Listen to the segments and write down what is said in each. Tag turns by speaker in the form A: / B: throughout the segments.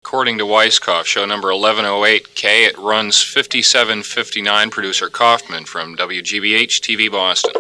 A: According to Weisskopf, show number 1108K, it runs 5759, producer Kaufman from WGBH TV Boston.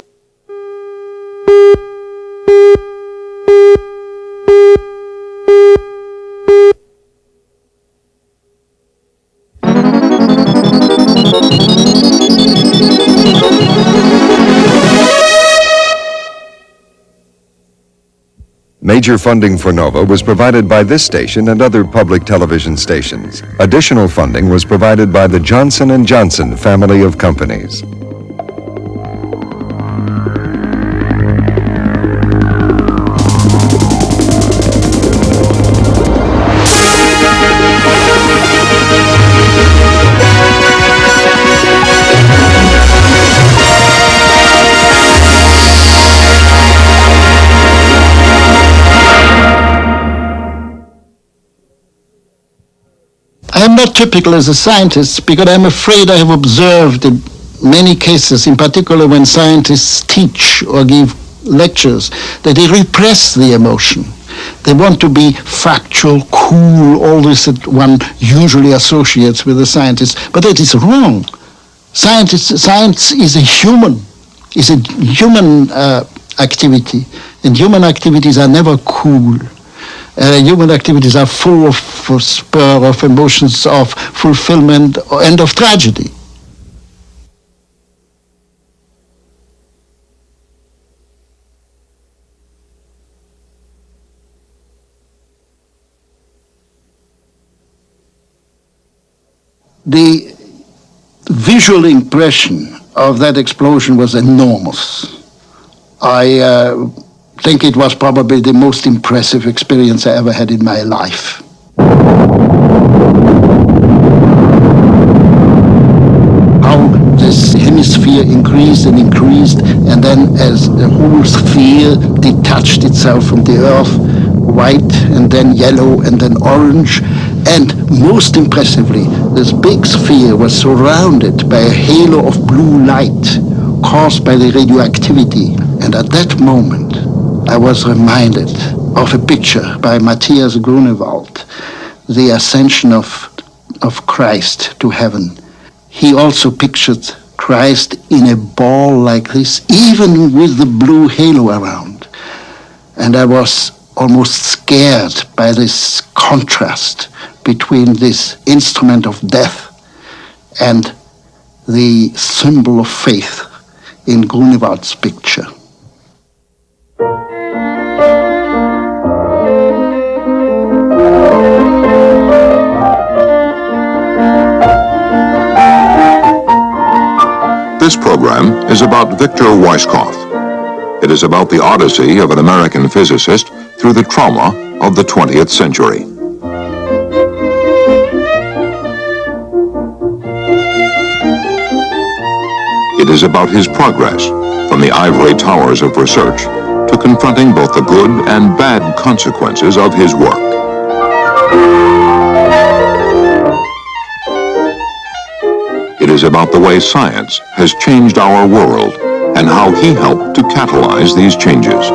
B: Major funding for NOVA was provided by this station and other public television stations. Additional funding was provided by the Johnson & Johnson family of companies.
C: I am not typical as a scientist because I'm afraid I have observed in many cases, in particular when scientists teach or give lectures, that they repress the emotion. They want to be factual, cool, all this that one usually associates with a scientist, but that is wrong. Science is a human activity, and human activities are never cool. Human activities are full of spur of emotions, of fulfillment, and of tragedy. The visual impression of that explosion was enormous. I think it was probably the most impressive experience I ever had in my life. How this hemisphere increased and increased, and then as the whole sphere detached itself from the earth, white and then yellow and then orange, and most impressively, this big sphere was surrounded by a halo of blue light caused by the radioactivity. And at that moment, I was reminded of a picture by Matthias Grunewald, the ascension of Christ to heaven. He also pictured Christ in a ball like this, even with the blue halo around. And I was almost scared by this contrast between this instrument of death and the symbol of faith in Grunewald's picture.
D: This program is about Victor Weisskopf. It is about the odyssey of an American physicist through the trauma of the 20th century. It is about his progress from the ivory towers of research to confronting both the good and bad consequences of his work. It is about the way science has changed our world and how he helped to catalyze these changes.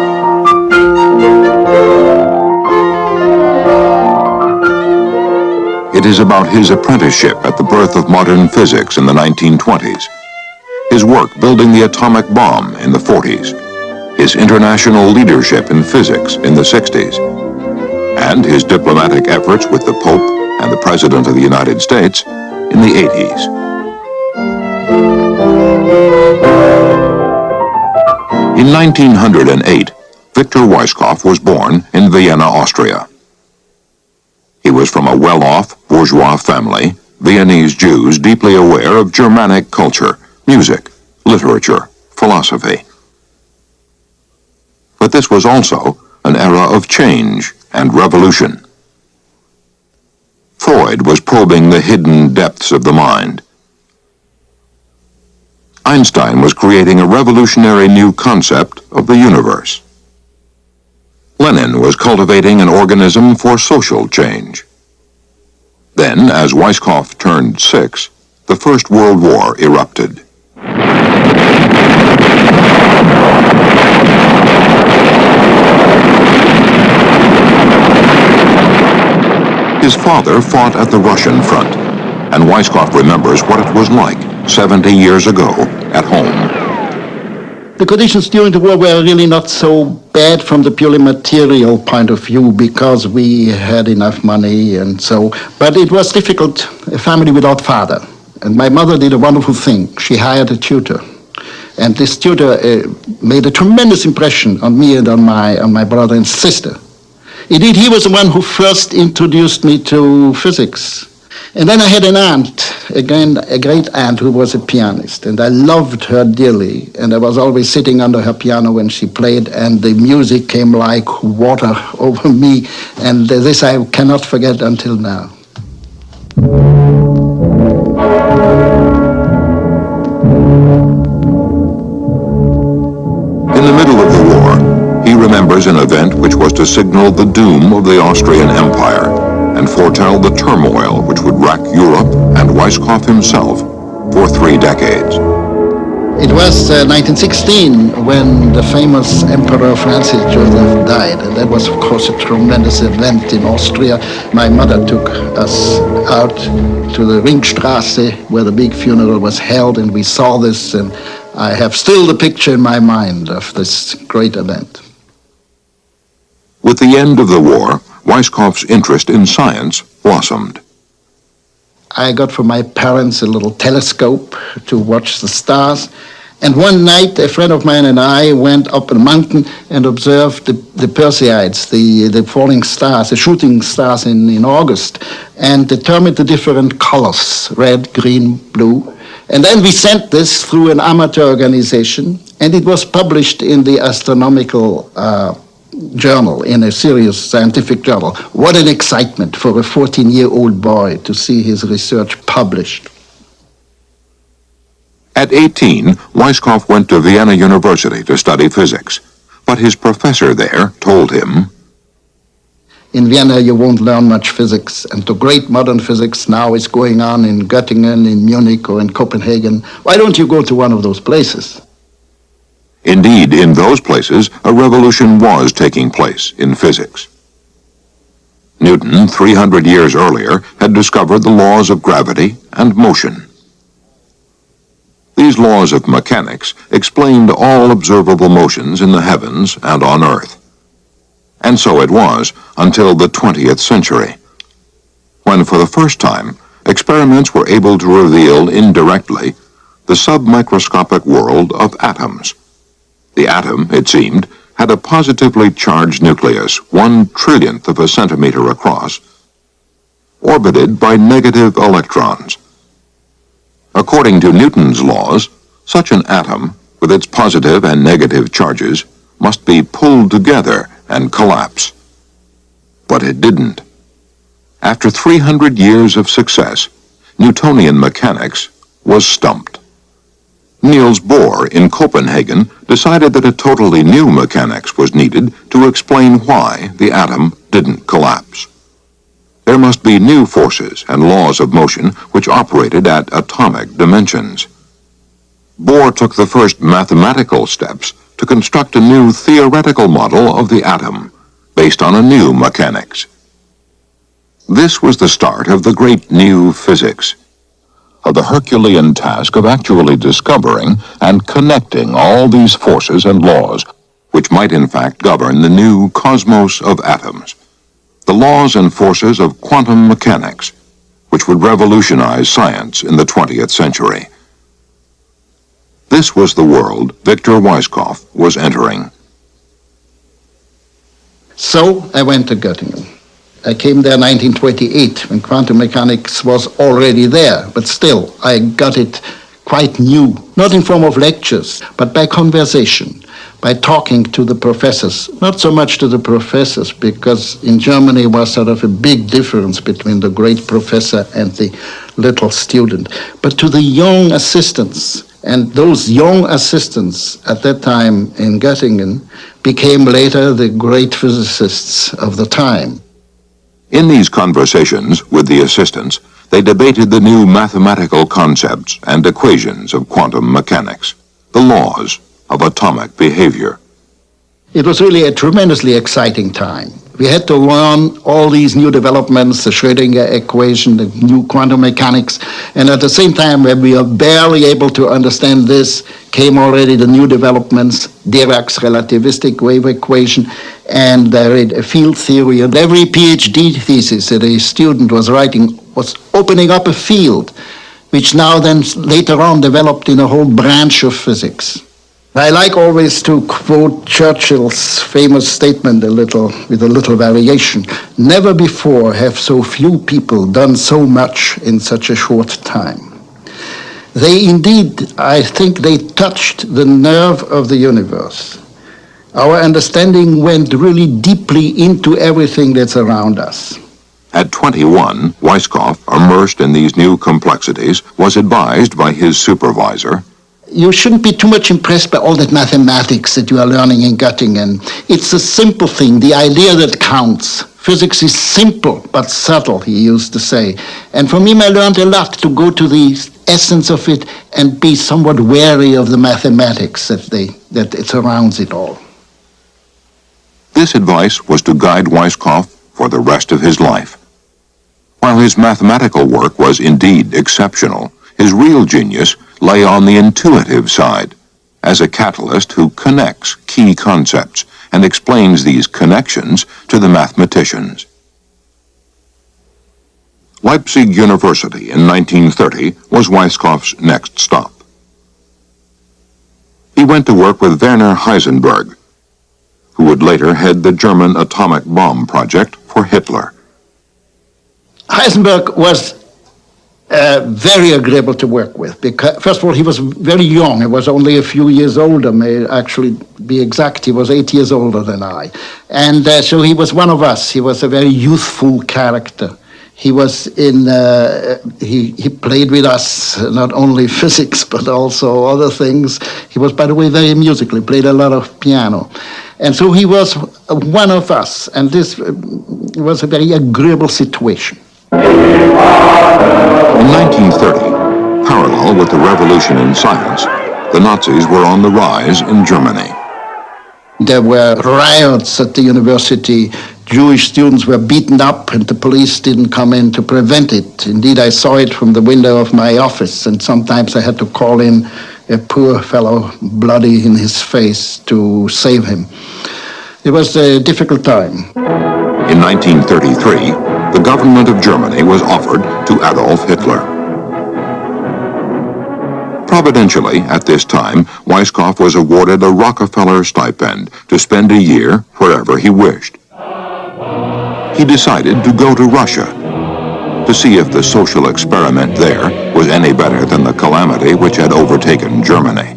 D: It is about his apprenticeship at the birth of modern physics in the 1920s, his work building the atomic bomb in the 40s, his international leadership in physics in the 60s, and his diplomatic efforts with the Pope and the President of the United States in the 80s. In 1908, Victor Weisskopf was born in Vienna, Austria. He was from a well-off bourgeois family, Viennese Jews deeply aware of Germanic culture, music, literature, philosophy. But this was also an era of change and revolution. Freud was probing the hidden depths of the mind. Einstein was creating a revolutionary new concept of the universe. Lenin was cultivating an organism for social change. Then, as Weisskopf turned 6, the First World War erupted. His father fought at the Russian front, and Weisskopf remembers what it was like 70 years ago at home.
C: The conditions during the war were really not so bad from the purely material point of view because we had enough money and so, but it was difficult, a family without father. And my mother did a wonderful thing. She hired a tutor. And this tutor made a tremendous impression on me and on my brother and sister. Indeed, he was the one who first introduced me to physics. And then I had an aunt, again, a great aunt who was a pianist, and I loved her dearly, and I was always sitting under her piano when she played, and the music came like water over me, and this I cannot forget until now.
D: In the middle of the war, he remembers an event which was to signal the doom of the Austrian Empire and foretell the turmoil which would rack Europe and Weisskopf himself for 3 decades.
C: It was 1916 when the famous Emperor Francis Joseph died, and that was, of course, a tremendous event in Austria. My mother took us out to the Ringstrasse where the big funeral was held, and we saw this, and I have still the picture in my mind of this great event.
D: With the end of the war, Weisskopf's interest in science blossomed.
C: I got from my parents a little telescope to watch the stars. And one night, a friend of mine and I went up a mountain and observed the Perseids, the falling stars, the shooting stars in August, and determined the different colors, red, green, blue. And then we sent this through an amateur organization, and it was published in the astronomical journal, in a serious scientific journal. What an excitement for a 14-year-old boy to see his research published.
D: At 18, Weisskopf went to Vienna University to study physics, but his professor there told him,
C: "In Vienna you won't learn much physics, and the great modern physics now is going on in Göttingen, in Munich, or in Copenhagen. Why don't you go to one of those places?"
D: Indeed, in those places, a revolution was taking place in physics. Newton, 300 years earlier, had discovered the laws of gravity and motion. These laws of mechanics explained all observable motions in the heavens and on Earth. And so it was until the 20th century, when for the first time, experiments were able to reveal indirectly the submicroscopic world of atoms. The atom, it seemed, had a positively charged nucleus 1/1,000,000,000 of a centimeter across, orbited by negative electrons. According to Newton's laws, such an atom, with its positive and negative charges, must be pulled together and collapse. But it didn't. After 300 years of success, Newtonian mechanics was stumped. Niels Bohr in Copenhagen decided that a totally new mechanics was needed to explain why the atom didn't collapse. There must be new forces and laws of motion which operated at atomic dimensions. Bohr took the first mathematical steps to construct a new theoretical model of the atom based on a new mechanics. This was the start of the great new physics, of the Herculean task of actually discovering and connecting all these forces and laws which might in fact govern the new cosmos of atoms, the laws and forces of quantum mechanics, which would revolutionize science in the 20th century. This was the world Victor Weisskopf was entering.
C: So I went to Göttingen. I came there in 1928 when quantum mechanics was already there, but still I got it quite new, not in form of lectures, but by conversation, by talking to the professors. Not so much to the professors, because in Germany was sort of a big difference between the great professor and the little student, but to the young assistants. And those young assistants at that time in Göttingen became later the great physicists of the time.
D: In these conversations with the assistants, they debated the new mathematical concepts and equations of quantum mechanics, the laws of atomic behavior.
C: It was really a tremendously exciting time. We had to learn all these new developments, the Schrödinger equation, the new quantum mechanics, and at the same time, when we are barely able to understand this, came already the new developments, Dirac's relativistic wave equation, and a field theory. And every PhD thesis that a student was writing was opening up a field, which now then later on developed in a whole branch of physics. I like always to quote Churchill's famous statement with a little variation. Never before have so few people done so much in such a short time. They indeed, I think they touched the nerve of the universe. Our understanding went really deeply into everything that's around us.
D: At 21, Weisskopf, immersed in these new complexities, was advised by his supervisor,
C: you shouldn't be too much impressed by all that mathematics that you are learning in Göttingen. It's a simple thing, the idea that counts. Physics is simple but subtle, he used to say. And from him I learned a lot to go to the essence of it and be somewhat wary of the mathematics that surrounds it all.
D: This advice was to guide Weisskopf for the rest of his life. While his mathematical work was indeed exceptional, his real genius lay on the intuitive side, as a catalyst who connects key concepts and explains these connections to the mathematicians. Leipzig University in 1930 was Weisskopf's next stop. He went to work with Werner Heisenberg, who would later head the German atomic bomb project for Hitler.
C: Heisenberg was very agreeable to work with, because first of all, he was very young. He was only a few years older, may actually be exact, he was 8 years older than I. And so he was one of us. He was a very youthful character. He was he played with us, not only physics, but also other things. He was, by the way, very musical. He played a lot of piano. And so he was one of us, and this was a very agreeable situation.
D: In 1930, parallel with the revolution in science, the Nazis were on the rise in Germany.
C: There were riots at the university. Jewish students were beaten up and the police didn't come in to prevent it. Indeed, I saw it from the window of my office, and sometimes I had to call in a poor fellow, bloody in his face, to save him. It was a difficult time.
D: In 1933, the government of Germany was offered to Adolf Hitler. Providentially, at this time, Weisskopf was awarded a Rockefeller stipend to spend a year wherever he wished. He decided to go to Russia to see if the social experiment there was any better than the calamity which had overtaken Germany.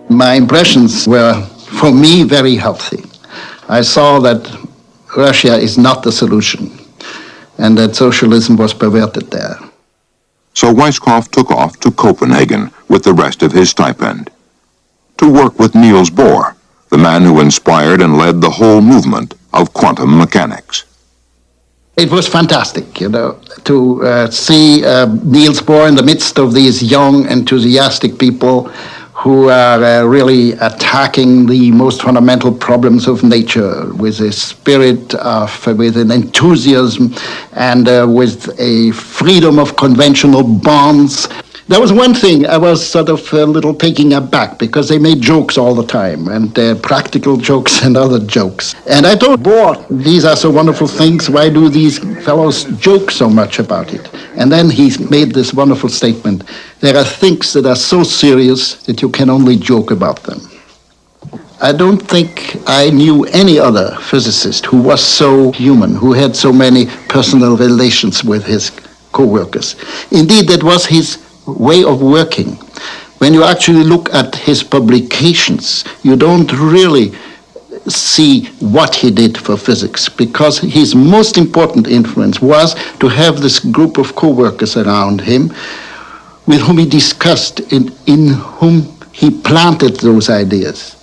C: My impressions were, for me, very healthy. I saw that Russia is not the solution, and that socialism was perverted there.
D: So Weisskopf took off to Copenhagen with the rest of his stipend to work with Niels Bohr, the man who inspired and led the whole movement of quantum mechanics.
C: It was fantastic, to see Niels Bohr in the midst of these young, enthusiastic people who are really attacking the most fundamental problems of nature with a spirit with an enthusiasm and with a freedom of conventional bonds. There was one thing I was sort of a little taken aback, because they made jokes all the time, and practical jokes and other jokes. And I thought, boy, these are so wonderful things. Why do these fellows joke so much about it? And then he made this wonderful statement. There are things that are so serious that you can only joke about them. I don't think I knew any other physicist who was so human, who had so many personal relations with his co-workers. Indeed, that was his way of working. When you actually look at his publications, you don't really see what he did for physics, because his most important influence was to have this group of co-workers around him with whom he discussed, in whom he planted those ideas.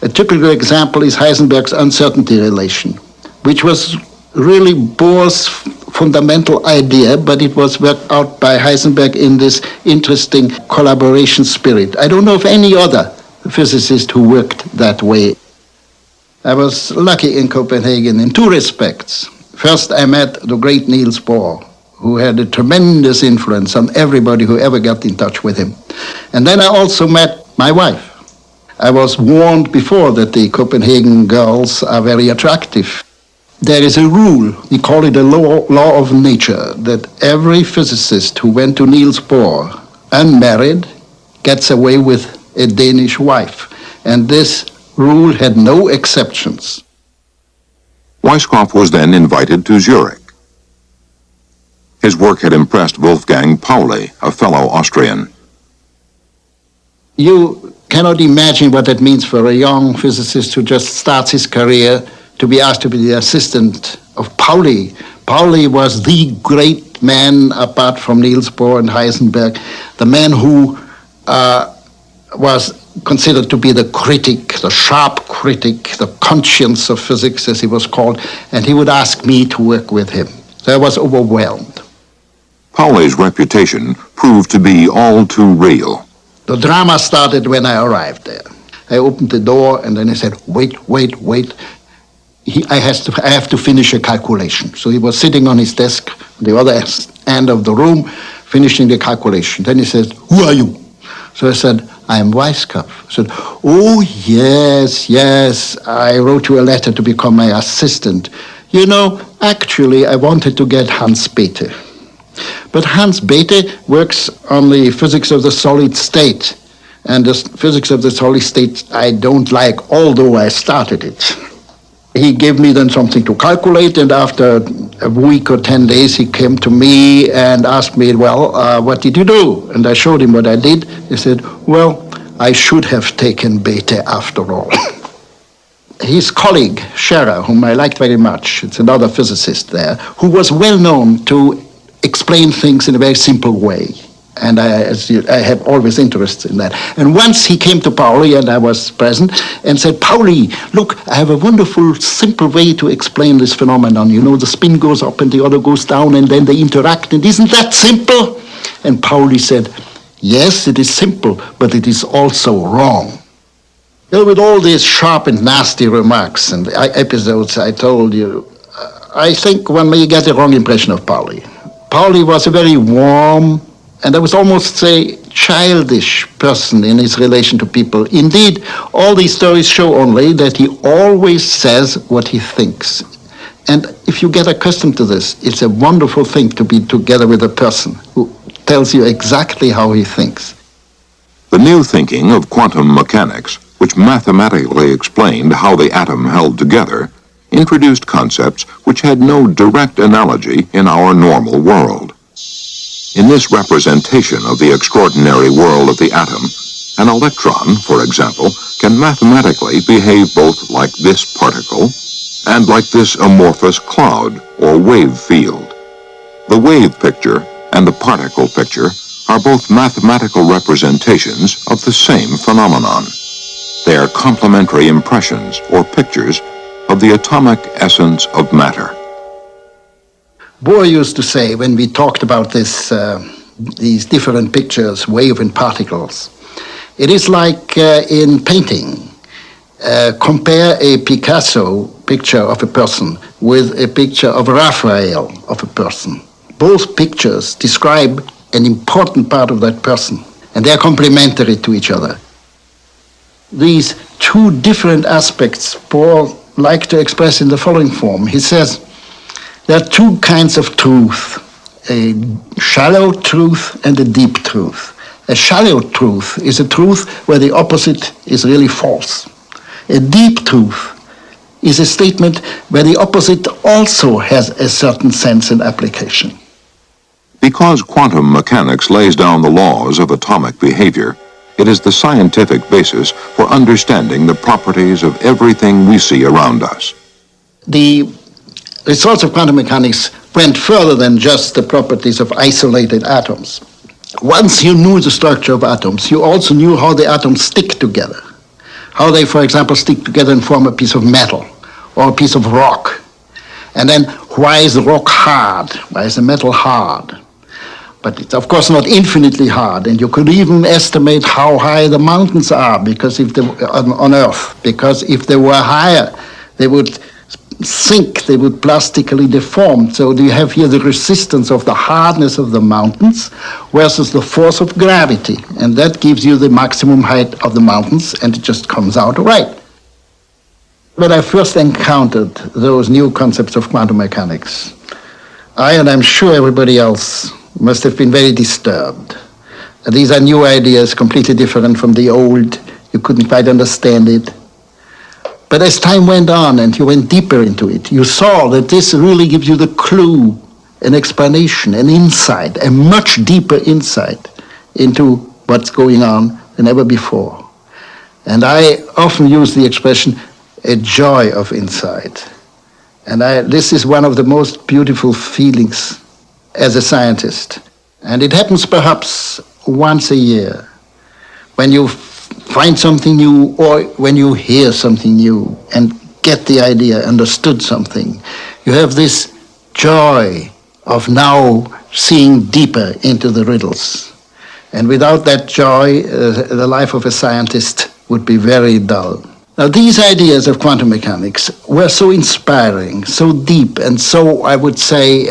C: A typical example is Heisenberg's uncertainty relation, which was really Bohr's fundamental idea, but it was worked out by Heisenberg in this interesting collaboration spirit. I don't know of any other physicist who worked that way. I was lucky in Copenhagen in two respects. First, I met the great Niels Bohr, who had a tremendous influence on everybody who ever got in touch with him. And then I also met my wife. I was warned before that the Copenhagen girls are very attractive. There is a rule, we call it a law of nature, that every physicist who went to Niels Bohr unmarried gets away with a Danish wife. And this rule had no exceptions.
D: Weisskopf was then invited to Zurich. His work had impressed Wolfgang Pauli, a fellow Austrian.
C: You cannot imagine what that means for a young physicist who just starts his career to be asked to be the assistant of Pauli. Pauli was the great man, apart from Niels Bohr and Heisenberg, the man who was considered to be the critic, the sharp critic, the conscience of physics, as he was called, and he would ask me to work with him. So I was overwhelmed.
D: Pauli's reputation proved to be all too real.
C: The drama started when I arrived there. I opened the door and then he said, wait. I have to finish a calculation. So he was sitting on his desk, on the other end of the room, finishing the calculation. Then he said, who are you? So I said, I am Weisskopf. He said, oh, yes, I wrote you a letter to become my assistant. You know, actually, I wanted to get Hans Bethe. But Hans Bethe works on the physics of the solid state. And the physics of the solid state I don't like, although I started it. He gave me then something to calculate, and after a week or 10 days, he came to me and asked me, well, what did you do? And I showed him what I did. He said, well, I should have taken Bethe after all. His colleague, Scherer, whom I liked very much, it's another physicist there, who was well known to explain things in a very simple way. And I have always interest in that. And once he came to Pauli, and I was present, and said, Pauli, look, I have a wonderful, simple way to explain this phenomenon. You know, the spin goes up and the other goes down, and then they interact, and isn't that simple? And Pauli said, yes, it is simple, but it is also wrong. You know, with all these sharp and nasty remarks and episodes I told you, I think one may get the wrong impression of Pauli. Pauli was a very warm, and I would almost say childish person in his relation to people. Indeed, all these stories show only that he always says what he thinks. And if you get accustomed to this, it's a wonderful thing to be together with a person who tells you exactly how he thinks.
D: The new thinking of quantum mechanics, which mathematically explained how the atom held together, introduced concepts which had no direct analogy in our normal world. In this representation of the extraordinary world of the atom, an electron, for example, can mathematically behave both like this particle and like this amorphous cloud or wave field. The wave picture and the particle picture are both mathematical representations of the same phenomenon. They are complementary impressions or pictures of the atomic essence of matter.
C: Bohr used to say, when we talked about this, these different pictures, wave and particles, it is like in painting. Compare a Picasso picture of a person with a picture of Raphael of a person. Both pictures describe an important part of that person, and they are complementary to each other. These two different aspects Bohr liked to express in the following form. He says, there are two kinds of truth, a shallow truth and a deep truth. A shallow truth is a truth where the opposite is really false. A deep truth is a statement where the opposite also has a certain sense and application.
D: Because quantum mechanics lays down the laws of atomic behavior, it is the scientific basis for understanding the properties of everything we see around us.
C: The results of quantum mechanics went further than just the properties of isolated atoms. Once you knew the structure of atoms, you also knew how the atoms stick together. How they, for example, stick together and form a piece of metal or a piece of rock. And then, why is the rock hard? Why is the metal hard? But it's of course not infinitely hard, and you could even estimate how high the mountains are because if they, on Earth, because if they were higher, They would sink, they would plastically deform. So you have here the resistance of the hardness of the mountains versus the force of gravity. And that gives you the maximum height of the mountains, and it just comes out right. When I first encountered those new concepts of quantum mechanics, I, and I'm sure everybody else, must have been very disturbed. These are new ideas, completely different from the old. You couldn't quite understand it. But as time went on and you went deeper into it, you saw that this really gives you the clue, an explanation, an insight, a much deeper insight into what's going on than ever before. And I often use the expression, a joy of insight. And this is one of the most beautiful feelings as a scientist. And it happens perhaps once a year when you find something new or when you hear something new and get the idea, understood something. You have this joy of now seeing deeper into the riddles. And without that joy, the life of a scientist would be very dull. Now, these ideas of quantum mechanics were so inspiring, so deep, and so, I would say,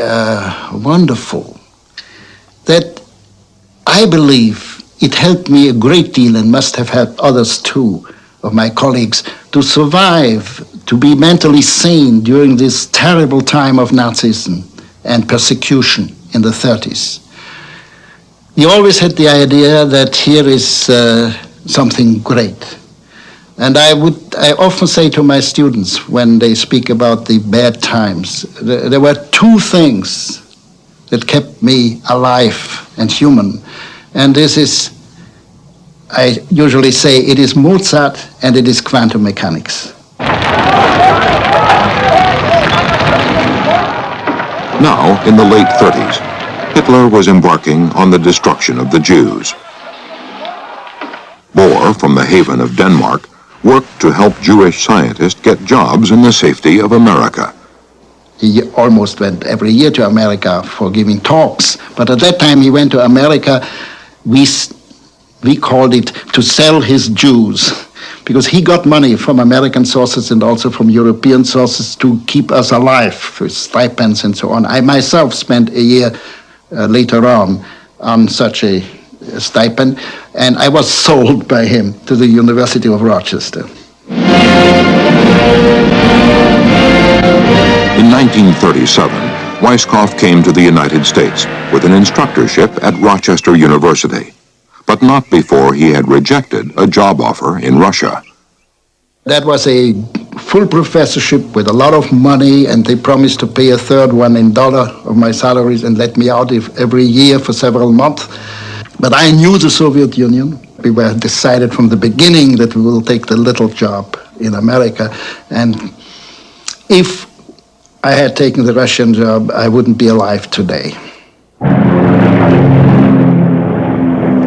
C: wonderful, that I believe it helped me a great deal, and must have helped others too, of my colleagues, to survive, to be mentally sane during this terrible time of Nazism and persecution in the 30s. You always had the idea that here is something great. And I often say to my students when they speak about the bad times, there were two things that kept me alive and human. And this is, I usually say, it is Mozart and it is quantum mechanics.
D: Now, in the late 30s, Hitler was embarking on the destruction of the Jews. Bohr, from the haven of Denmark, worked to help Jewish scientists get jobs in the safety of America.
C: He almost went every year to America for giving talks, but at that time he went to America, we called it to sell his Jews, because he got money from American sources and also from European sources to keep us alive, for stipends and so on. I myself spent a year later on such a stipend, and I was sold by him to the University of Rochester.
D: In 1937, Weisskopf came to the United States with an instructorship at Rochester University, but not before he had rejected a job offer in Russia.
C: That was a full professorship with a lot of money, and they promised to pay a third one in dollar of my salaries and let me out every year for several months. But I knew the Soviet Union. We were decided from the beginning that we will take the little job in America. And if I had taken the Russian job, I wouldn't be alive today.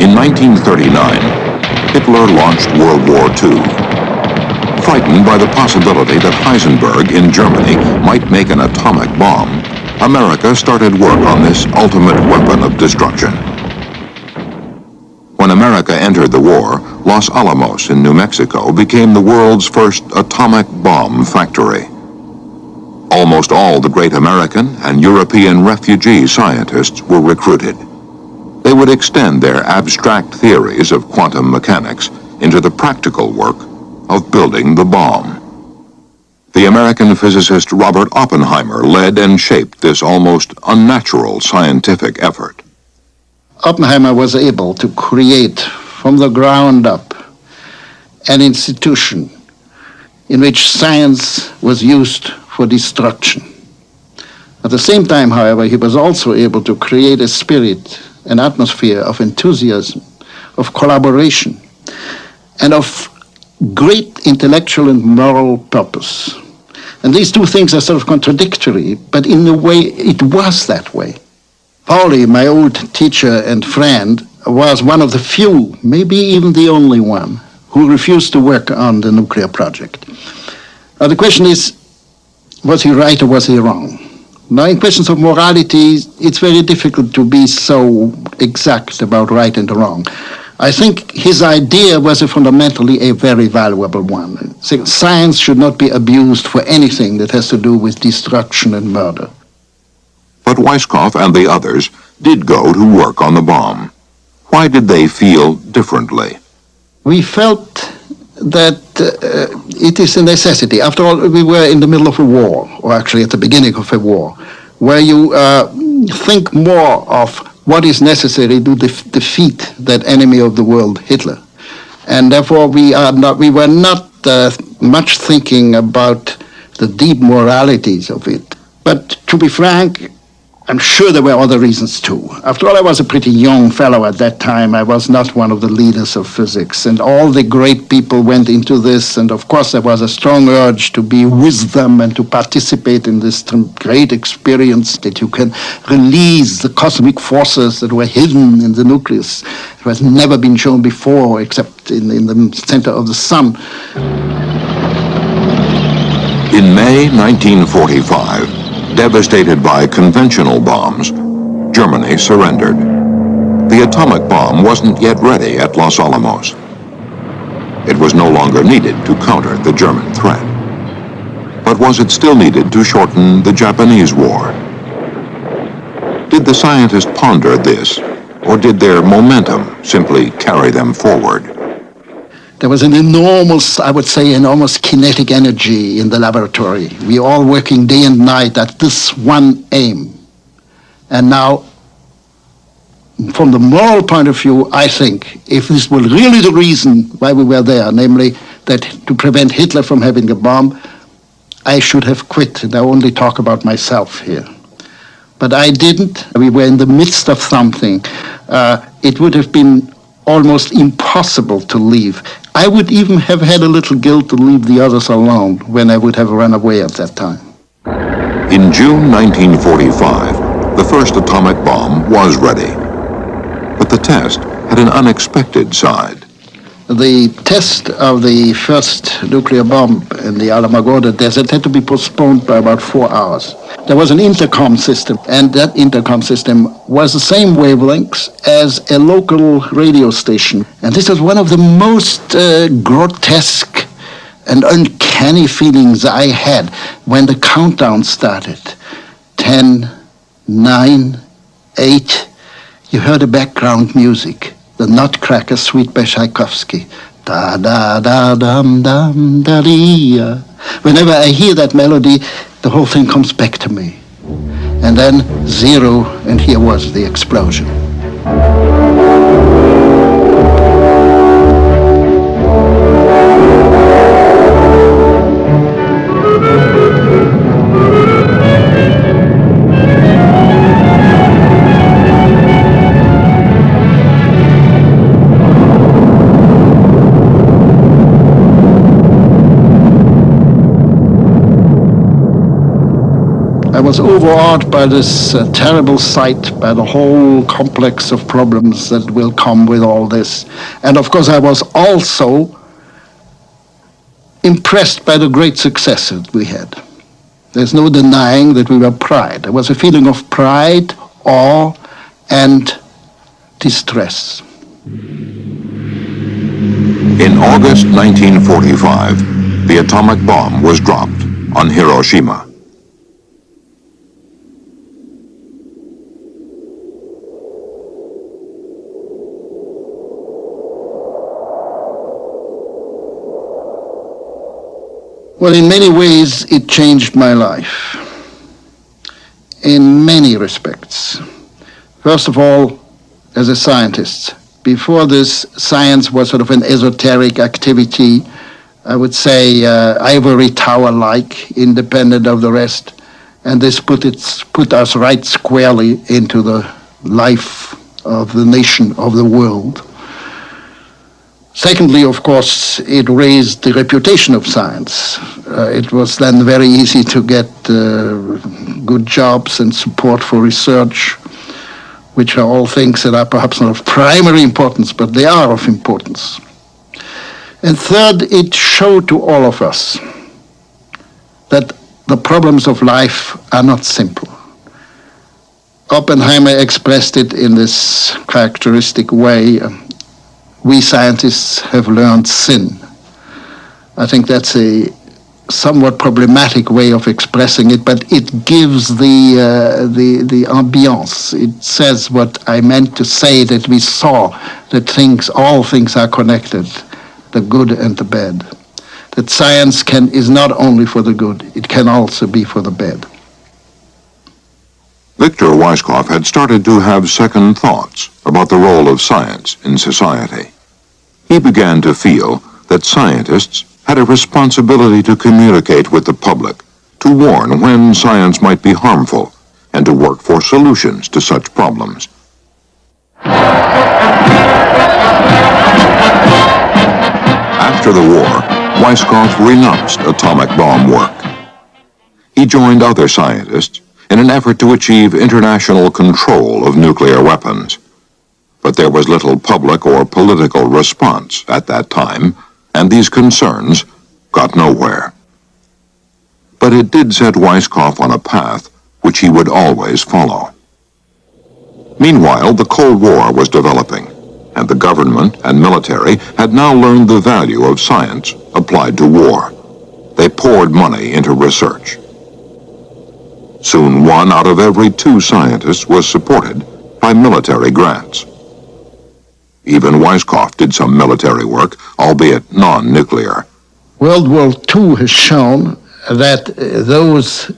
D: In 1939, Hitler launched World War II. Frightened by the possibility that Heisenberg in Germany might make an atomic bomb, America started work on this ultimate weapon of destruction. When America entered the war, Los Alamos in New Mexico became the world's first atomic bomb factory. Almost all the great American and European refugee scientists were recruited. They would extend their abstract theories of quantum mechanics into the practical work of building the bomb. The American physicist Robert Oppenheimer led and shaped this almost unnatural scientific effort.
C: Oppenheimer was able to create from the ground up an institution in which science was used for destruction. At the same time, however, he was also able to create a spirit, an atmosphere of enthusiasm, of collaboration, and of great intellectual and moral purpose. And these two things are sort of contradictory, but in a way it was that way. Pauli, my old teacher and friend, was one of the few, maybe even the only one, who refused to work on the nuclear project. Now the question is, was he right or was he wrong? Now in questions of morality, it's very difficult to be so exact about right and wrong. I think his idea was fundamentally a very valuable one. Science should not be abused for anything that has to do with destruction and murder.
D: But Weisskopf and the others did go to work on the bomb. Why did they feel differently?
C: We felt that it is a necessity. After all, we were in the middle of a war, or actually at the beginning of a war, where you think more of what is necessary to defeat that enemy of the world, Hitler. And therefore we were not much thinking about the deep moralities of it. But to be frank, I'm sure there were other reasons too. After all, I was a pretty young fellow at that time. I was not one of the leaders of physics, and all the great people went into this, and of course there was a strong urge to be with them and to participate in this great experience that you can release the cosmic forces that were hidden in the nucleus. It has never been shown before except in the center of the sun.
D: In May 1945, devastated by conventional bombs, Germany surrendered. The atomic bomb wasn't yet ready at Los Alamos. It was no longer needed to counter the German threat. But was it still needed to shorten the Japanese war? Did the scientists ponder this, or did their momentum simply carry them forward?
C: There was an enormous, I would say, enormous kinetic energy in the laboratory. We were all working day and night at this one aim. And now, from the moral point of view, I think, if this was really the reason why we were there, namely that to prevent Hitler from having a bomb, I should have quit, and I only talk about myself here. But I didn't. We were in the midst of something. It would have been almost impossible to leave. I would even have had a little guilt to leave the others alone when I would have run away at that time.
D: In June 1945, the first atomic bomb was ready. But the test had an unexpected side.
C: The test of the first nuclear bomb in the Alamogordo Desert had to be postponed by about 4 hours. There was an intercom system, and that intercom system was the same wavelengths as a local radio station. And this was one of the most grotesque and uncanny feelings I had when the countdown started. 10, 9, 8. You heard the background music, the Nutcracker Suite by Tchaikovsky. Da da da dum dum da dee. Whenever I hear that melody, the whole thing comes back to me. And then 0, and here was the explosion. I was overawed by this terrible sight, by the whole complex of problems that will come with all this. And of course I was also impressed by the great success that we had. There's no denying that we were proud. There was a feeling of pride, awe, and distress.
D: In August 1945, the atomic bomb was dropped on Hiroshima.
C: Well, in many ways, it changed my life. In many respects. First of all, as a scientist. Before this, science was sort of an esoteric activity, I would say ivory tower-like, independent of the rest. And this put us right squarely into the life of the nation, of the world. Secondly, of course, it raised the reputation of science. It was then very easy to get good jobs and support for research, which are all things that are perhaps not of primary importance, but they are of importance. And third, it showed to all of us that the problems of life are not simple. Oppenheimer expressed it in this characteristic way. we scientists have learned sin. I think that's a somewhat problematic way of expressing it, but it gives the ambiance. It says what I meant to say, that we saw that all things are connected, the good and the bad. That science is not only for the good, it can also be for the bad.
D: Victor Weisskopf had started to have second thoughts about the role of science in society. He began to feel that scientists had a responsibility to communicate with the public, to warn when science might be harmful, and to work for solutions to such problems. After the war, Weisskopf renounced atomic bomb work. He joined other scientists in an effort to achieve international control of nuclear weapons. But there was little public or political response at that time, and these concerns got nowhere. But it did set Weisskopf on a path which he would always follow. Meanwhile, the Cold War was developing, and the government and military had now learned the value of science applied to war. They poured money into research. Soon 1 out of every 2 scientists was supported by military grants. Even Weisskopf did some military work, albeit non-nuclear.
C: World War II has shown that those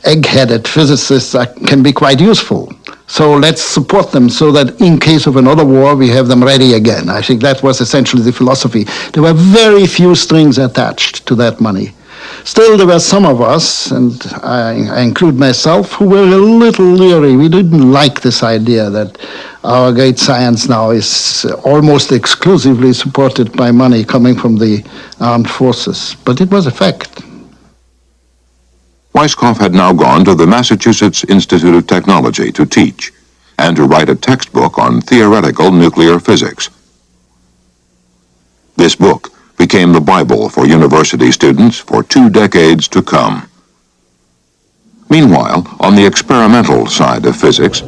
C: egg-headed physicists can be quite useful. So let's support them so that in case of another war, we have them ready again. I think that was essentially the philosophy. There were very few strings attached to that money. Still, there were some of us, and I include myself, who were a little leery. We didn't like this idea that our great science now is almost exclusively supported by money coming from the armed forces. But it was a fact.
D: Weisskopf had now gone to the Massachusetts Institute of Technology to teach and to write a textbook on theoretical nuclear physics. This book became the Bible for university students for 2 decades to come. Meanwhile, on the experimental side of physics,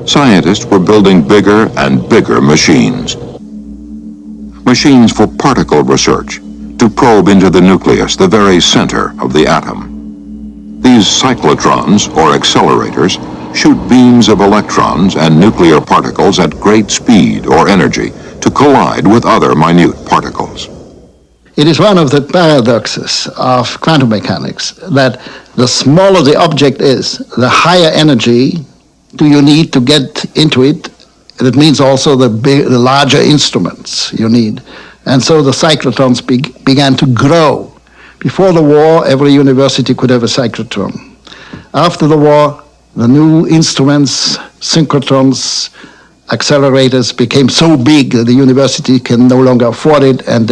D: scientists were building bigger and bigger machines. Machines for particle research, to probe into the nucleus, the very center of the atom. These cyclotrons, or accelerators, shoot beams of electrons and nuclear particles at great speed or energy to collide with other minute particles.
C: It is one of the paradoxes of quantum mechanics that the smaller the object is, the higher energy do you need to get into it. That means also the larger instruments you need. And so the cyclotrons began to grow. Before the war, every university could have a cyclotron. After the war, the new instruments, synchrotrons, accelerators became so big that the university can no longer afford it, and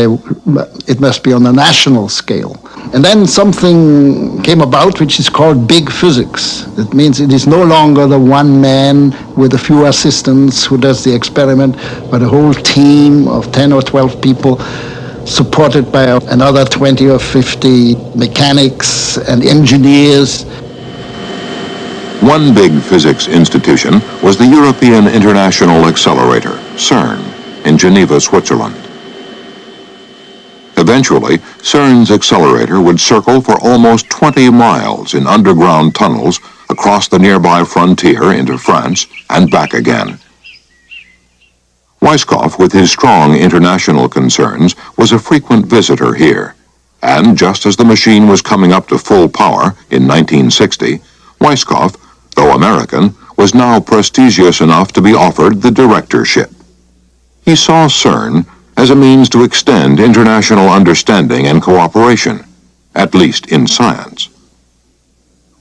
C: it must be on a national scale. And then something came about which is called big physics. That means it is no longer the one man with a few assistants who does the experiment, but a whole team of 10 or 12 people supported by another 20 or 50 mechanics and engineers.
D: One big physics institution was the European International Accelerator, CERN, in Geneva, Switzerland. Eventually, CERN's accelerator would circle for almost 20 miles in underground tunnels across the nearby frontier into France and back again. Weisskopf, with his strong international concerns, was a frequent visitor here. And just as the machine was coming up to full power in 1960, Weisskopf, though American, was now prestigious enough to be offered the directorship. He saw CERN as a means to extend international understanding and cooperation, at least in science.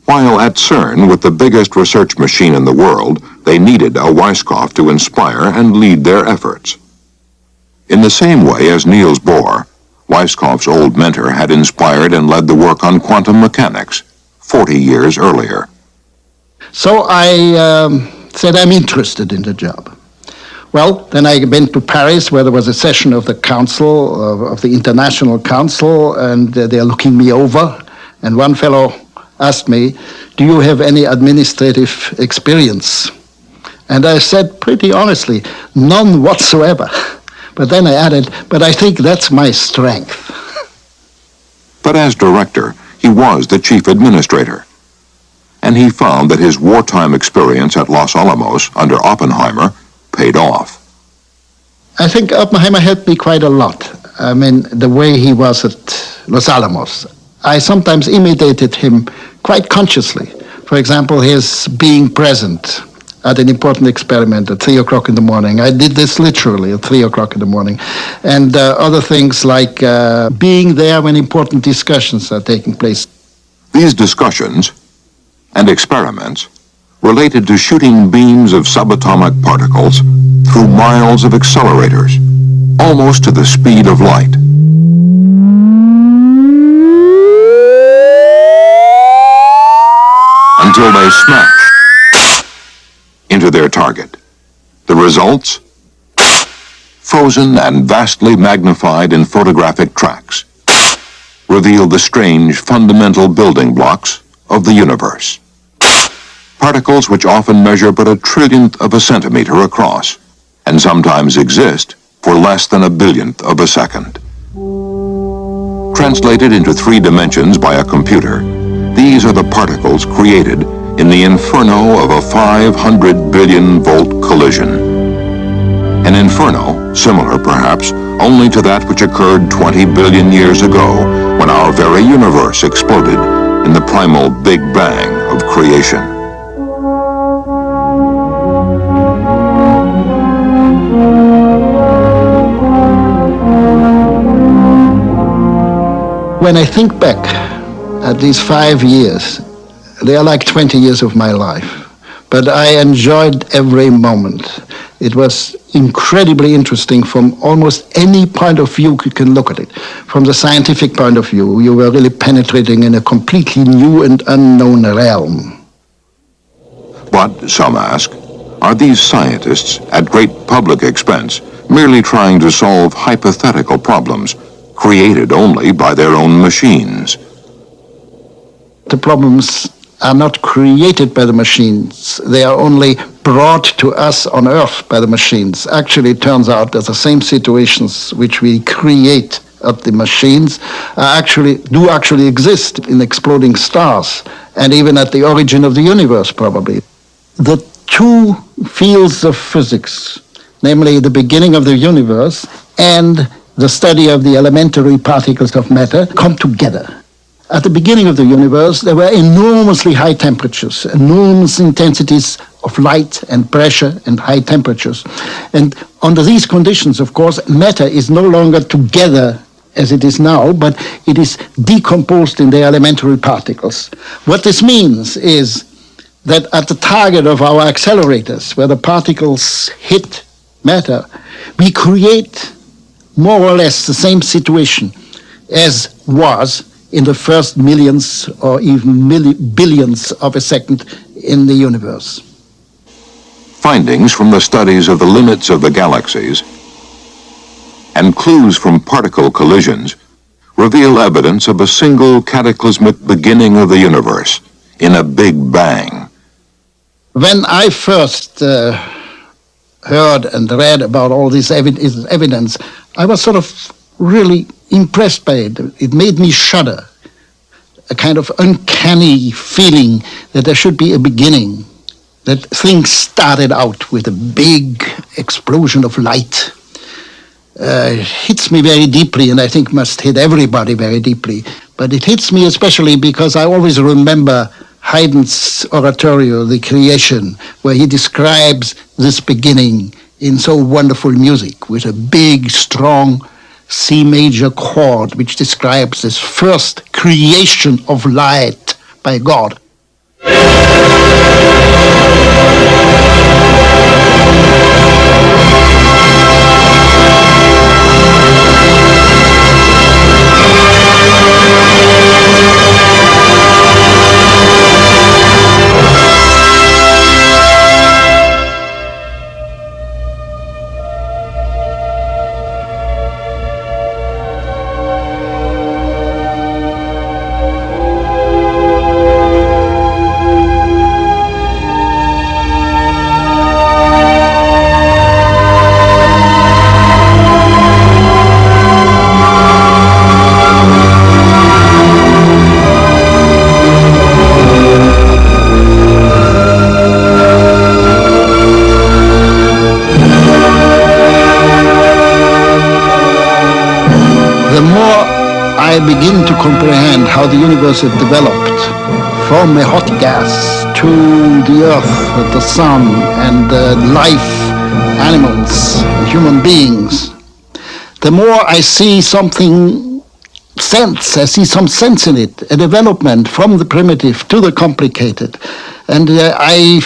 D: While at CERN, with the biggest research machine in the world, they needed a Weisskopf to inspire and lead their efforts. In the same way as Niels Bohr, Weisskopf's old mentor had inspired and led the work on quantum mechanics 40 years earlier.
C: So I said I'm interested in the job. Well, then I went to Paris, where there was a session of the council, of the International Council, and they're looking me over. And one fellow asked me, "Do you have any administrative experience?" And I said pretty honestly, none whatsoever. But then I added, but I think that's my strength.
D: But as director, he was the chief administrator. And he found that his wartime experience at Los Alamos under Oppenheimer paid off.
C: I think Oppenheimer helped me quite a lot. I mean, the way he was at Los Alamos. I sometimes imitated him quite consciously. For example, his being present at an important experiment at 3 o'clock in the morning. I did this literally at 3 o'clock in the morning. And other things like being there when important discussions are taking place.
D: These discussions and experiments related to shooting beams of subatomic particles through miles of accelerators, almost to the speed of light. Until they smashed into their target. The results? Frozen and vastly magnified in photographic tracks, reveal the strange fundamental building blocks of the universe. Particles which often measure but a trillionth of a centimeter across, and sometimes exist for less than a billionth of a second. Translated into 3 dimensions by a computer, these are the particles created in the inferno of a 500 billion volt collision. An inferno, similar perhaps, only to that which occurred 20 billion years ago when our very universe exploded in the primal Big Bang of creation.
C: When I think back at these 5 years, they are like 20 years of my life. But I enjoyed every moment. It was incredibly interesting from almost any point of view you can look at it. From the scientific point of view, you were really penetrating in a completely new and unknown realm.
D: But, some ask, are these scientists, at great public expense, merely trying to solve hypothetical problems created only by their own machines?
C: The problems are not created by the machines. They are only brought to us on Earth by the machines. Actually, it turns out that the same situations which we create at the machines do actually exist in exploding stars, and even at the origin of the universe, probably. The 2 fields of physics, namely the beginning of the universe and the study of the elementary particles of matter, come together. At the beginning of the universe, there were enormously high temperatures, enormous intensities of light and pressure and high temperatures. And under these conditions, of course, matter is no longer together as it is now, but it is decomposed in the elementary particles. What this means is that at the target of our accelerators, where the particles hit matter, we create more or less the same situation as was in the first millions or even billions of a second in the universe.
D: Findings from the studies of the limits of the galaxies and clues from particle collisions reveal evidence of a single cataclysmic beginning of the universe in a Big Bang.
C: When I first heard and read about all this evidence, I was sort of really impressed by it. It made me shudder, a kind of uncanny feeling that there should be a beginning, that things started out with a big explosion of light. Hits me very deeply, and I think must hit everybody very deeply. But it hits me especially because I always remember Haydn's oratorio, The Creation, where he describes this beginning in so wonderful music with a big, strong C major chord, which describes this first creation of light by God. I begin to comprehend how the universe had developed, from a hot gas to the earth, the sun, and life, animals, human beings, the more I see I see some sense in it, a development from the primitive to the complicated. And I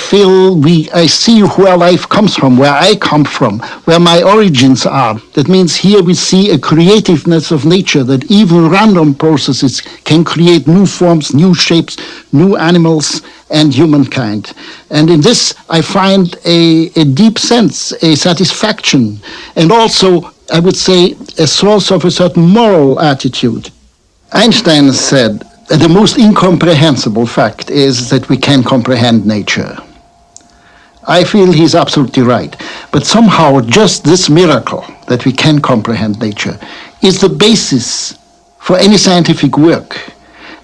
C: see where life comes from, where I come from, where my origins are. That means here we see a creativeness of nature, that even random processes can create new forms, new shapes, new animals, and humankind. And in this I find a deep sense, a satisfaction, and also, I would say, a source of a certain moral attitude. Einstein said that the most incomprehensible fact is that we can comprehend nature. I feel he's absolutely right. But somehow just this miracle that we can comprehend nature is the basis for any scientific work.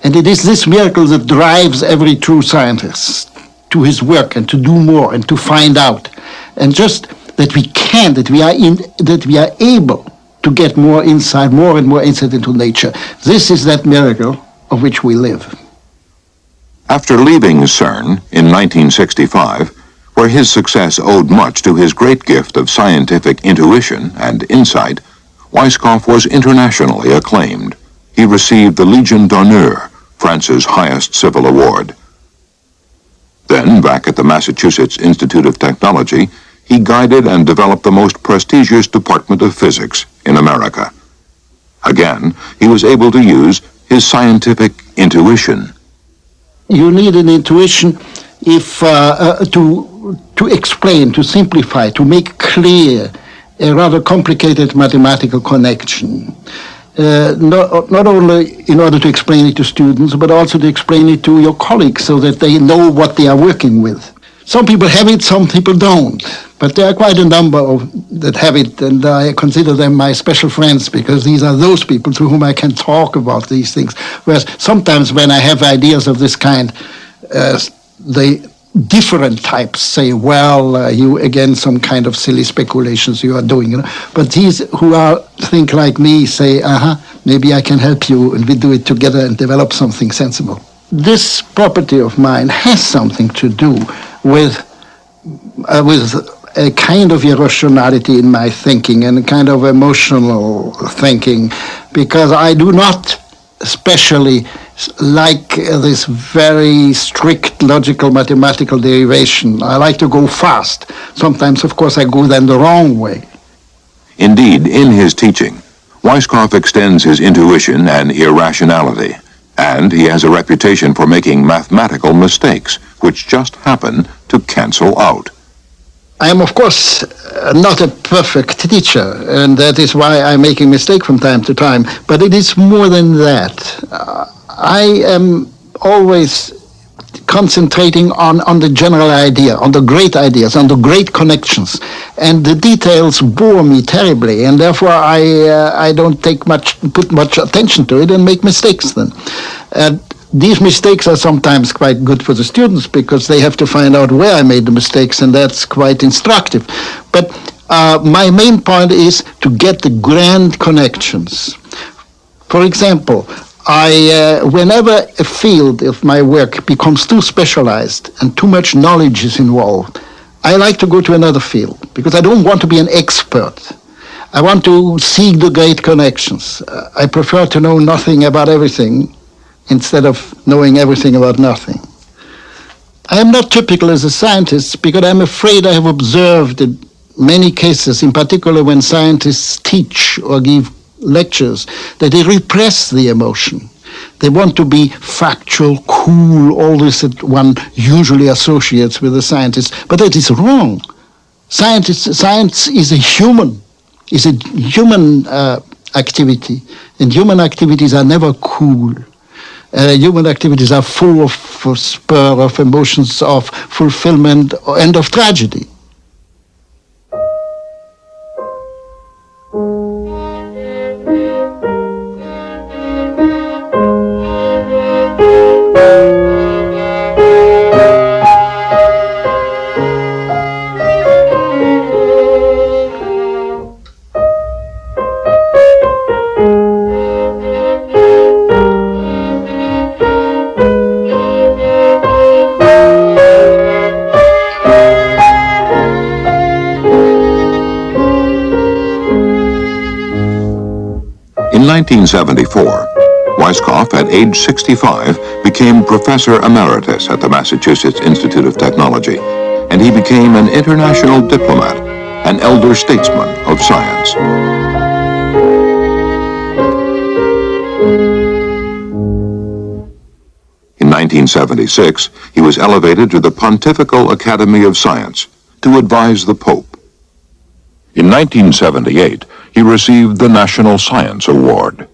C: And it is this miracle that drives every true scientist to his work and to do more and to find out. And just that we are able to get more and more insight into nature. This is that miracle of which we live.
D: After leaving CERN in 1965, where his success owed much to his great gift of scientific intuition and insight, Weisskopf was internationally acclaimed. He received the Légion d'honneur, France's highest civil award. Then, back at the Massachusetts Institute of Technology, he guided and developed the most prestigious department of physics in America. Again, he was able to use his scientific intuition.
C: You need an intuition to explain, to simplify, to make clear a rather complicated mathematical connection. Not only in order to explain it to students, but also to explain it to your colleagues so that they know what they are working with. Some people have it, some people don't. But there are quite a number that have it, and I consider them my special friends, because these are those people to whom I can talk about these things. Whereas sometimes when I have ideas of this kind, the different types say, well, you again some kind of silly speculations you are doing. But these who think like me say, maybe I can help you, and we do it together and develop something sensible. This property of mine has something to do with a kind of irrationality in my thinking and a kind of emotional thinking, because I do not especially like this very strict logical mathematical derivation. I like to go fast. Sometimes, of course, I go then the wrong way.
D: Indeed, in his teaching, Weisskopf extends his intuition and irrationality, and he has a reputation for making mathematical mistakes, which just happen to cancel out.
C: I am, of course, not a perfect teacher, and that is why I'm making mistakes from time to time, but it is more than that. I am always concentrating on the general idea, on the great ideas, on the great connections, and the details bore me terribly, and therefore I don't put much attention to it and make mistakes then. And these mistakes are sometimes quite good for the students because they have to find out where I made the mistakes, and that's quite instructive. But my main point is to get the grand connections. For example, whenever a field of my work becomes too specialized and too much knowledge is involved, I like to go to another field because I don't want to be an expert. I want to seek the great connections. I prefer to know nothing about everything instead of knowing everything about nothing. I am not typical as a scientist because I'm afraid I have observed in many cases, in particular when scientists teach or give lectures, that they repress the emotion. They want to be factual, cool, all this that one usually associates with a scientist, but that is wrong. Science is a human activity, and human activities are never cool. Human activities are full of spur, of emotions, of fulfillment, and of tragedy.
D: 1974, Weisskopf, at age 65, became Professor Emeritus at the Massachusetts Institute of Technology, and he became an international diplomat, an elder statesman of science. In 1976, he was elevated to the Pontifical Academy of Science to advise the Pope. In 1978, he received the National Science Award.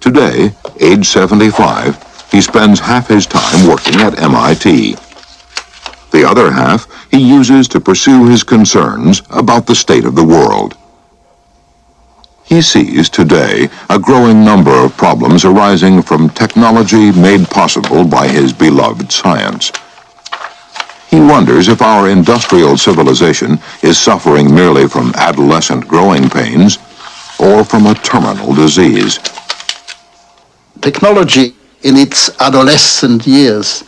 D: Today, age 75, he spends half his time working at MIT. The other half he uses to pursue his concerns about the state of the world. He sees today a growing number of problems arising from technology made possible by his beloved science. He wonders if our industrial civilization is suffering merely from adolescent growing pains or from a terminal disease.
C: Technology in its adolescent years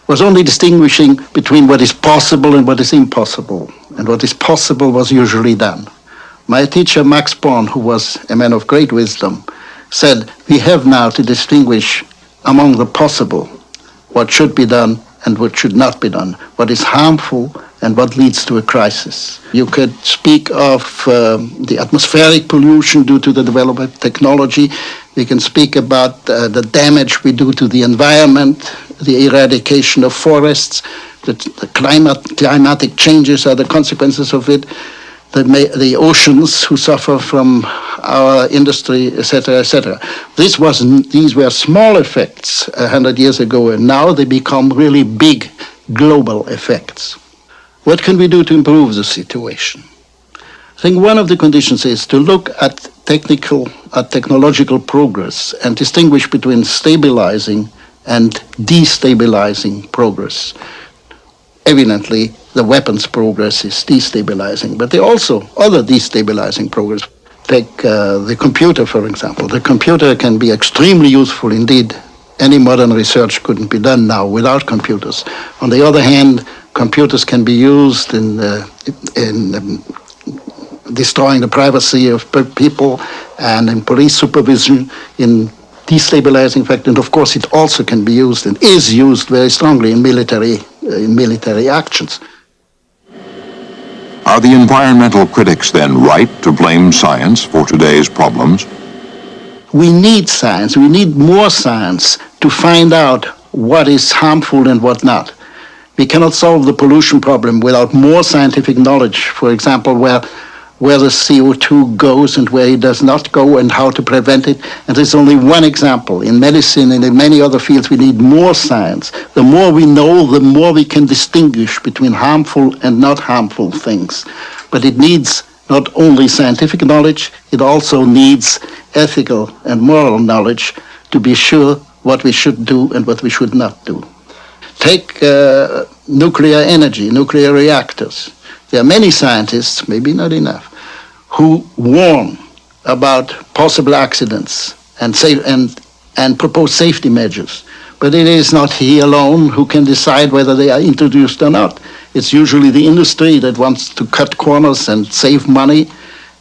C: was only distinguishing between what is possible and what is impossible. And what is possible was usually done. My teacher, Max Born, who was a man of great wisdom, said, we have now to distinguish among the possible what should be done and what should not be done, what is harmful and what leads to a crisis. You could speak of the atmospheric pollution due to the development of technology. We can speak about the damage we do to the environment, the eradication of forests, the climatic changes are the consequences of it, the oceans who suffer from our industry, etc., etc. These were small effects 100 years ago, and now they become really big global effects. What can we do to improve the situation? I think one of the conditions is to look at technological progress and distinguish between stabilizing and destabilizing progress. Evidently, the weapons progress is destabilizing, but there are also other destabilizing progress. Take the computer, for example. The computer can be extremely useful indeed. Any modern research couldn't be done now without computers. On the other hand, computers can be used in destroying the privacy of people and in police supervision, in destabilizing fact, and of course it also can be used and is used very strongly in military actions.
D: Are the environmental critics then right to blame science for today's problems?
C: We need science. We need more science to find out what is harmful and what not. We cannot solve the pollution problem without more scientific knowledge, for example, where the CO2 goes and where it does not go and how to prevent it. And there's only one example. In medicine and in many other fields, we need more science. The more we know, the more we can distinguish between harmful and not harmful things. But it needs not only scientific knowledge, it also needs ethical and moral knowledge to be sure what we should do and what we should not do. Take nuclear energy, nuclear reactors. There are many scientists, maybe not enough, who warn about possible accidents and propose safety measures. But it is not he alone who can decide whether they are introduced or not. It's usually the industry that wants to cut corners and save money,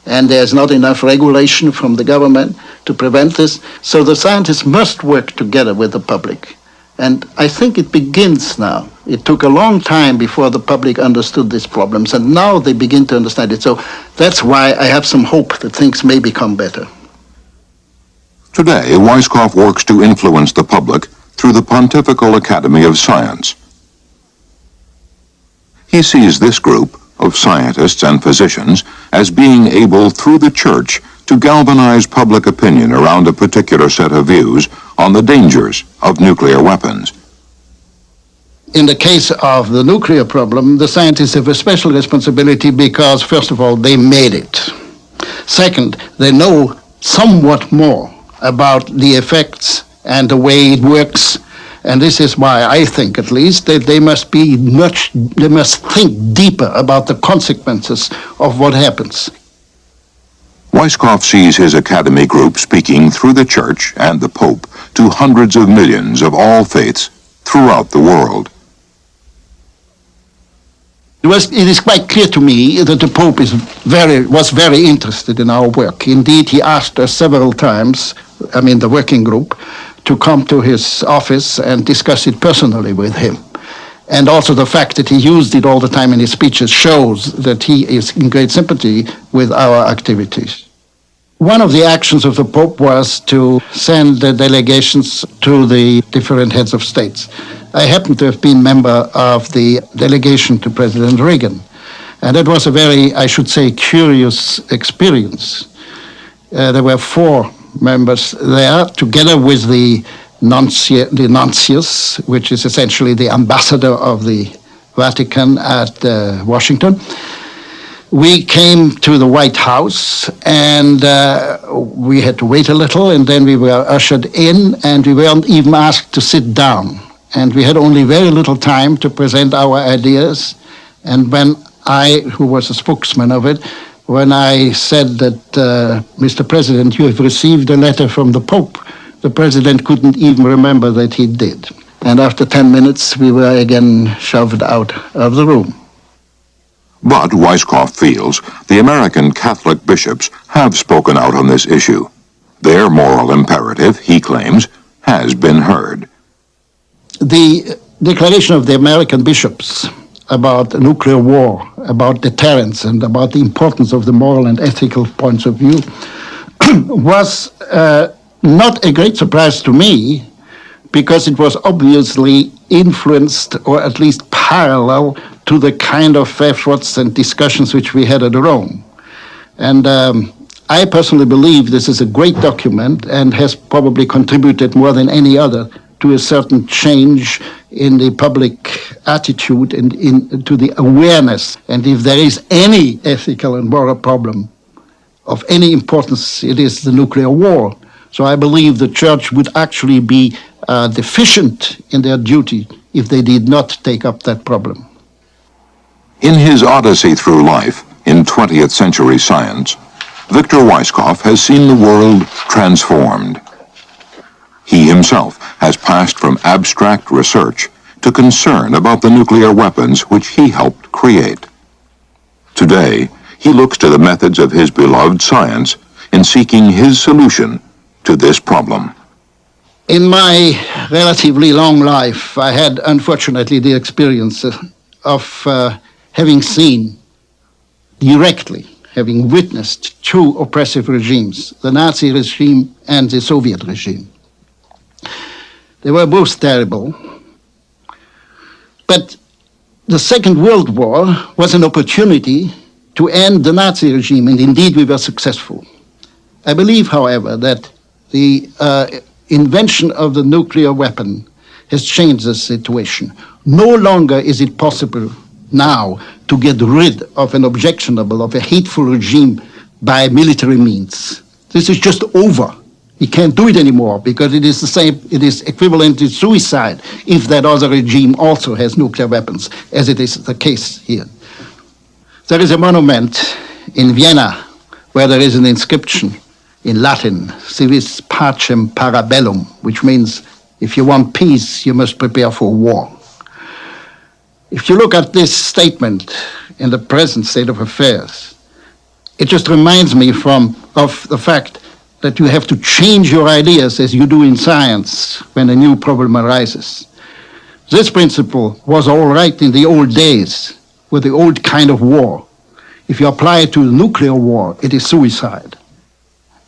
C: and there's not enough regulation from the government to prevent this. So the scientists must work together with the public. And I think it begins now. It took a long time before the public understood these problems, and now they begin to understand it. So that's why I have some hope that things may become better.
D: Today, Weisskopf works to influence the public through the Pontifical Academy of Science. He sees this group of scientists and physicians as being able, through the Church, to galvanize public opinion around a particular set of views on the dangers of nuclear weapons.
C: In the case of the nuclear problem, the scientists have a special responsibility because, first of all, they made it. Second, they know somewhat more about the effects and the way it works. And this is why I think, at least, that they must think deeper about the consequences of what happens.
D: Weisskopf sees his academy group speaking through the Church and the Pope to hundreds of millions of all faiths throughout the world.
C: It is quite clear to me that the Pope was very interested in our work. Indeed, he asked us several times, the working group, to come to his office and discuss it personally with him. And also the fact that he used it all the time in his speeches shows that he is in great sympathy with our activities. One of the actions of the Pope was to send the delegations to the different heads of states. I happen to have been member of the delegation to President Reagan. And it was a very, I should say, curious experience. There were 4 members there, together with the nuntius, which is essentially the ambassador of the Vatican at Washington. We came to the White House, and we had to wait a little, and then we were ushered in, and we weren't even asked to sit down. And we had only very little time to present our ideas. And when I, who was a spokesman of it, when I said that, Mr. President, you have received a letter from the Pope, the President couldn't even remember that he did. And after 10 minutes, we were again shoved out of the room.
D: But Weisskopf feels the American Catholic bishops have spoken out on this issue. Their moral imperative, he claims, has been heard.
C: The declaration of the American bishops about nuclear war, about deterrence, and about the importance of the moral and ethical points of view was not a great surprise to me, because it was obviously influenced, or at least parallel, to the kind of efforts and discussions which we had at Rome. And I personally believe this is a great document and has probably contributed more than any other to a certain change in the public attitude and to the awareness. And if there is any ethical and moral problem of any importance, it is the nuclear war. So I believe the Church would actually be deficient in their duty if they did not take up that problem.
D: In his odyssey through life in 20th century science, Victor Weisskopf has seen the world transformed. He himself has passed from abstract research to concern about the nuclear weapons which he helped create. Today, he looks to the methods of his beloved science in seeking his solution to this problem.
C: In my relatively long life, I had, unfortunately, the experience of having seen directly, having witnessed 2 oppressive regimes, the Nazi regime and the Soviet regime. They were both terrible. But the Second World War was an opportunity to end the Nazi regime, and indeed we were successful. I believe, however, that the invention of the nuclear weapon has changed the situation. No longer is it possible now to get rid of an objectionable, of a hateful regime by military means. This is just over. We can't do it anymore because it is the same, it is equivalent to suicide if that other regime also has nuclear weapons, as it is the case here. There is a monument in Vienna where there is an inscription in Latin, Si vis pacem para bellum, which means if you want peace, you must prepare for war. If you look at this statement in the present state of affairs, it just reminds me of the fact that you have to change your ideas as you do in science when a new problem arises. This principle was all right in the old days with the old kind of war. If you apply it to the nuclear war, it is suicide.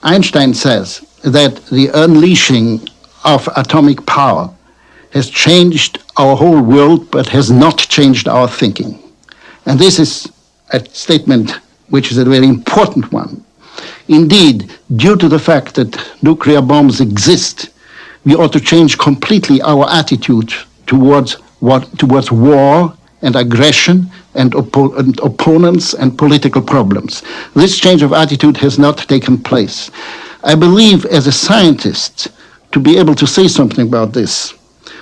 C: Einstein says that the unleashing of atomic power has changed our whole world, but has not changed our thinking. And this is a statement which is a very important one. Indeed, due to the fact that nuclear bombs exist, we ought to change completely our attitude towards war and aggression and opponents and political problems. This change of attitude has not taken place. I believe, as a scientist, to be able to say something about this,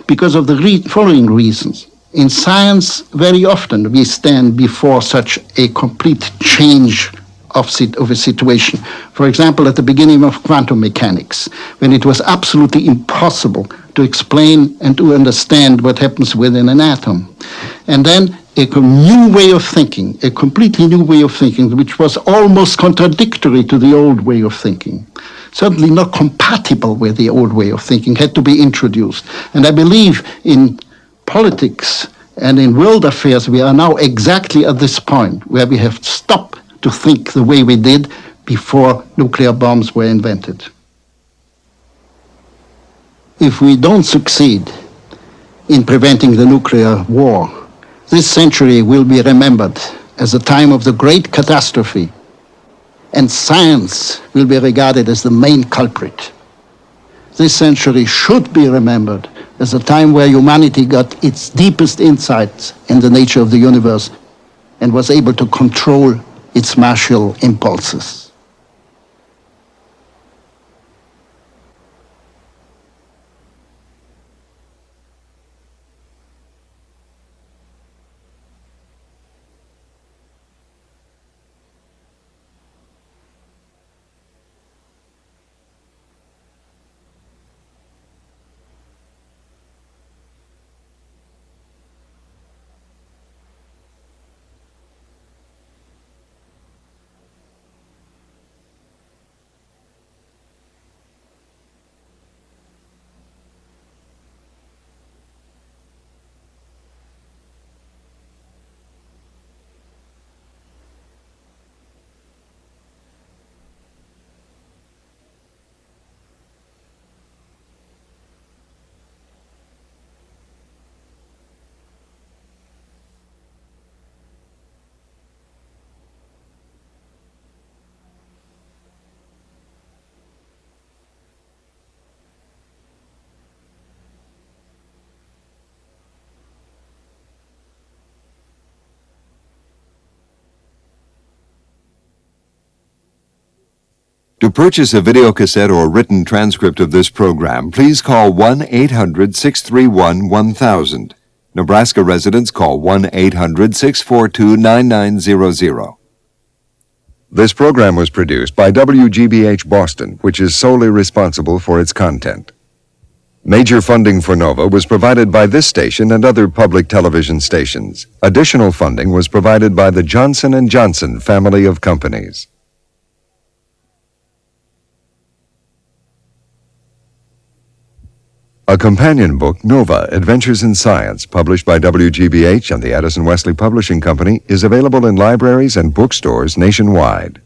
C: because of the following reasons. In science, very often we stand before such a complete change of a situation. For example, at the beginning of quantum mechanics, when it was absolutely impossible to explain and to understand what happens within an atom. And then a new way of thinking, a completely new way of thinking, which was almost contradictory to the old way of thinking, certainly not compatible with the old way of thinking, had to be introduced. And I believe in politics and in world affairs, we are now exactly at this point where we have stopped to think the way we did before nuclear bombs were invented. If we don't succeed in preventing the nuclear war, this century will be remembered as a time of the great catastrophe, and science will be regarded as the main culprit. This century should be remembered as a time where humanity got its deepest insights in the nature of the universe and was able to control its martial impulses.
B: To purchase a videocassette or written transcript of this program, please call 1-800-631-1000. Nebraska residents call 1-800-642-9900. This program was produced by WGBH Boston, which is solely responsible for its content. Major funding for NOVA was provided by this station and other public television stations. Additional funding was provided by the Johnson & Johnson family of companies. A companion book, Nova, Adventures in Science, published by WGBH and the Addison Wesley Publishing Company, is available in libraries and bookstores nationwide.